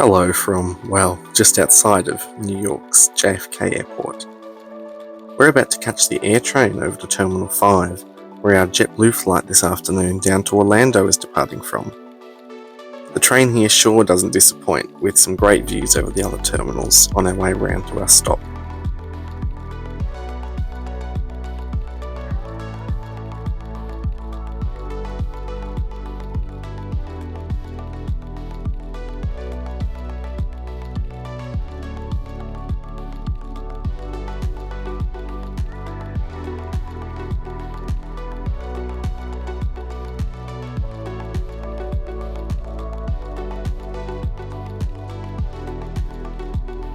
Hello from, well, just outside of New York's JFK airport. We're about to catch the air train over to Terminal 5, where our JetBlue flight this afternoon down to Orlando is departing from. The train here sure doesn't disappoint, with some great views over the other terminals on our way round to our stop.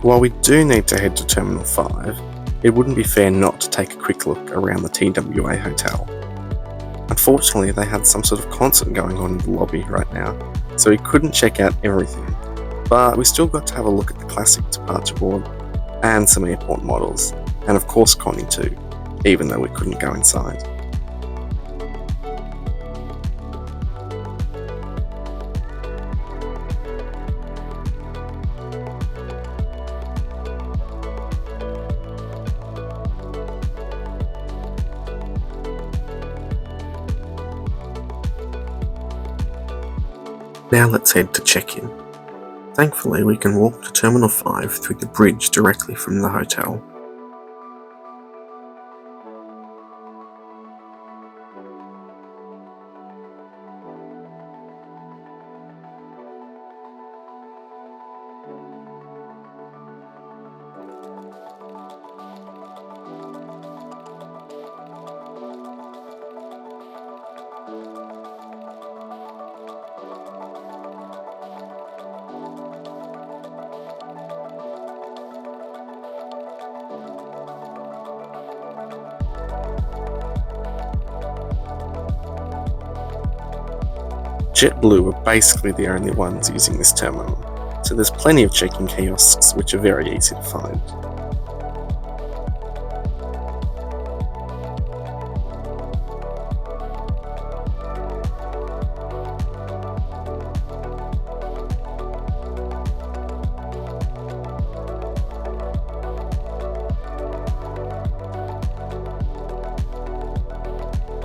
While we do need to head to Terminal 5, it wouldn't be fair not to take a quick look around the TWA hotel. Unfortunately, they had some sort of concert going on in the lobby right now, so we couldn't check out everything, but we still got to have a look at the classic departure board and some airport models, and of course Connie too, even though we couldn't go inside. Now let's head to check-in. Thankfully, we can walk to Terminal 5 through the bridge directly from the hotel. JetBlue are basically the only ones using this terminal, so there's plenty of check-in kiosks which are very easy to find.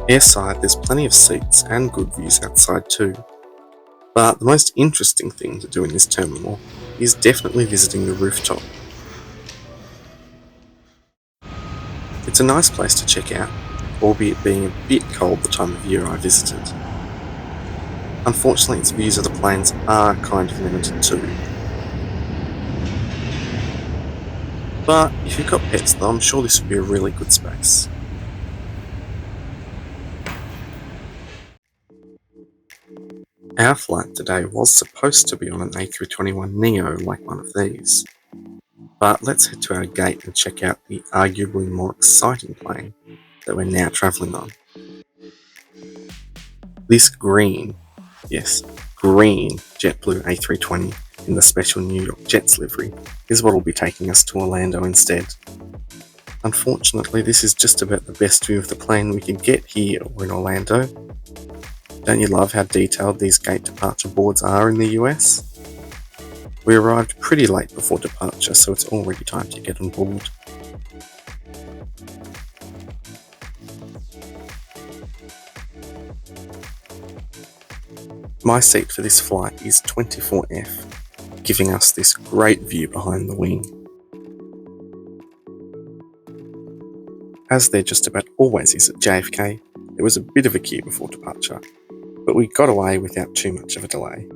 Airside, there's plenty of seats and good views outside too. But the most interesting thing to do in this terminal is definitely visiting the rooftop. It's a nice place to check out, albeit being a bit cold the time of year I visited. Unfortunately, its views of the planes are kind of limited too. But if you've got pets though, I'm sure this would be a really good space. Our flight today was supposed to be on an A321neo like one of these, but let's head to our gate and check out the arguably more exciting plane that we're now travelling on. This green, yes, green JetBlue A320 in the special New York Jets livery is what will be taking us to Orlando instead. Unfortunately, this is just about the best view of the plane we can get here or in Orlando. Don't you love how detailed these gate departure boards are in the US? We arrived pretty late before departure, so it's already time to get on board. My seat for this flight is 24F, giving us this great view behind the wing. As there just about always is at JFK, there was a bit of a queue before departure, but we got away without too much of a delay.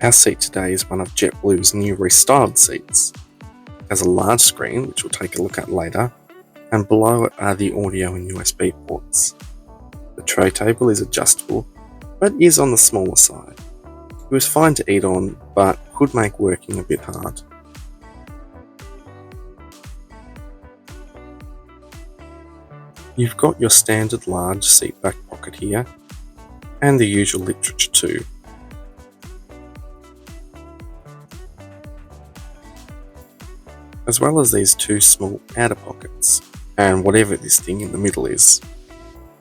Our seat today is one of JetBlue's new Restyled seats. It has a large screen, which we'll take a look at later, and below it are the audio and USB ports. The tray table is adjustable, but is on the smaller side. It was fine to eat on, but could make working a bit hard. You've got your standard large seat back pocket here, and the usual literature too. As well as these two small outer pockets, and whatever this thing in the middle is.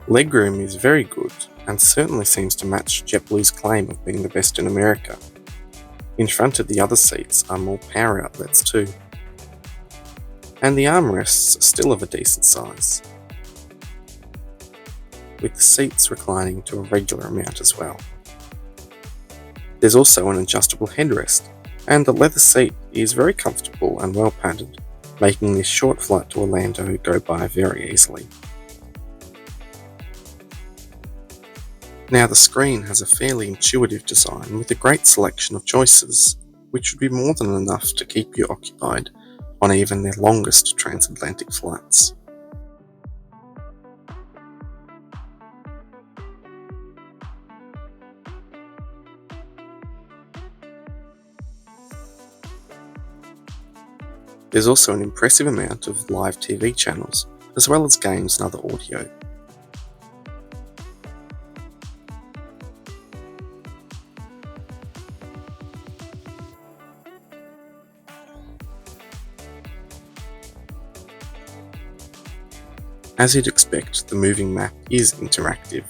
Legroom is very good, and certainly seems to match JetBlue's claim of being the best in America. In front of the other seats are more power outlets too. And the armrests are still of a decent size, with the seats reclining to a regular amount as well. There's also an adjustable headrest, and the leather seat is very comfortable and well padded, making this short flight to Orlando go by very easily. Now the screen has a fairly intuitive design with a great selection of choices, which would be more than enough to keep you occupied on even their longest transatlantic flights. There's also an impressive amount of live TV channels, as well as games and other audio. As you'd expect, the moving map is interactive.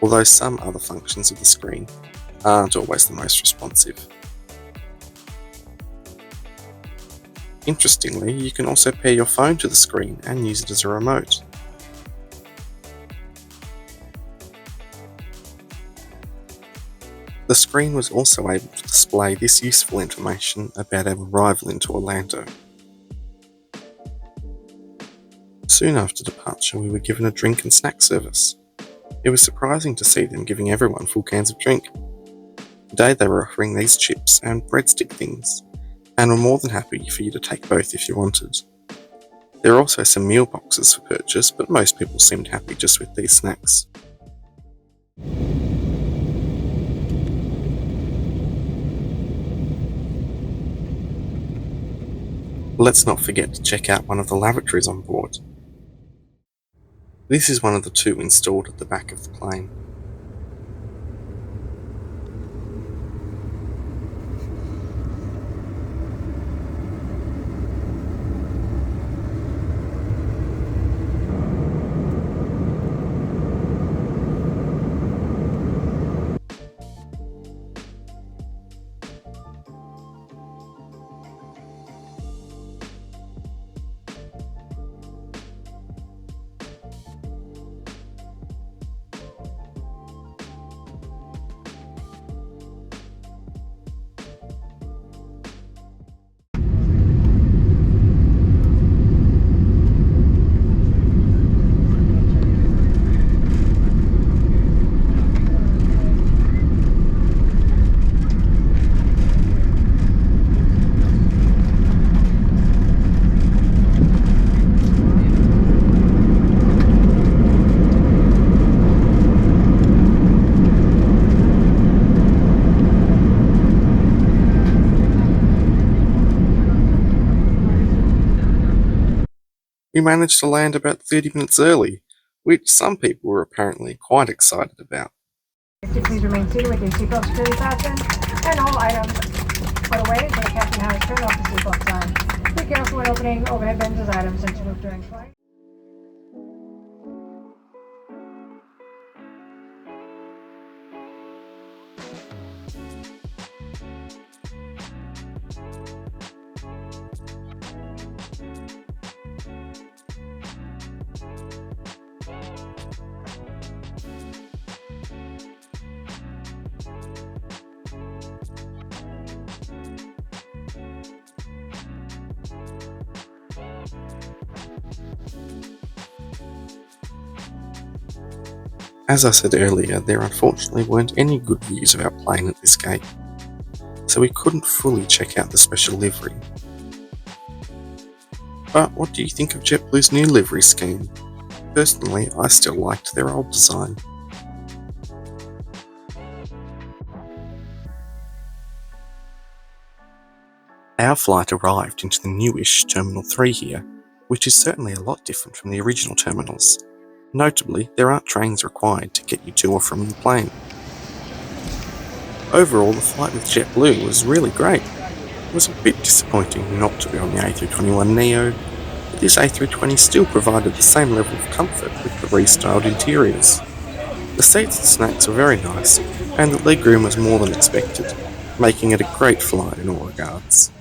Although some other functions of the screen aren't always the most responsive. Interestingly, you can also pair your phone to the screen and use it as a remote. The screen was also able to display this useful information about our arrival into Orlando. Soon after departure, we were given a drink and snack service. It was surprising to see them giving everyone full cans of drink. Today they were offering these chips and breadstick things, and were more than happy for you to take both if you wanted. There are also some meal boxes for purchase, but most people seemed happy just with these snacks. Let's not forget to check out one of the lavatories on board. This is one of the two installed at the back of the plane. We managed to land about 30 minutes early, which some people were apparently quite excited about. Please remain seated with your seatbelt securely fastened, and all items put away until the captain has turned off the seatbelt sign. Be careful when opening overhead bins as items since you move during flight. As I said earlier, there unfortunately weren't any good views of our plane at this gate, so we couldn't fully check out the special livery. But what do you think of JetBlue's new livery scheme? Personally, I still liked their old design. Our flight arrived into the newish Terminal 3 here, which is certainly a lot different from the original terminals. Notably, there aren't trains required to get you to or from the plane. Overall, the flight with JetBlue was really great. It was a bit disappointing not to be on the A321neo, but this A320 still provided the same level of comfort with the restyled interiors. The seats and snacks were very nice, and the legroom was more than expected, making it a great flight in all regards.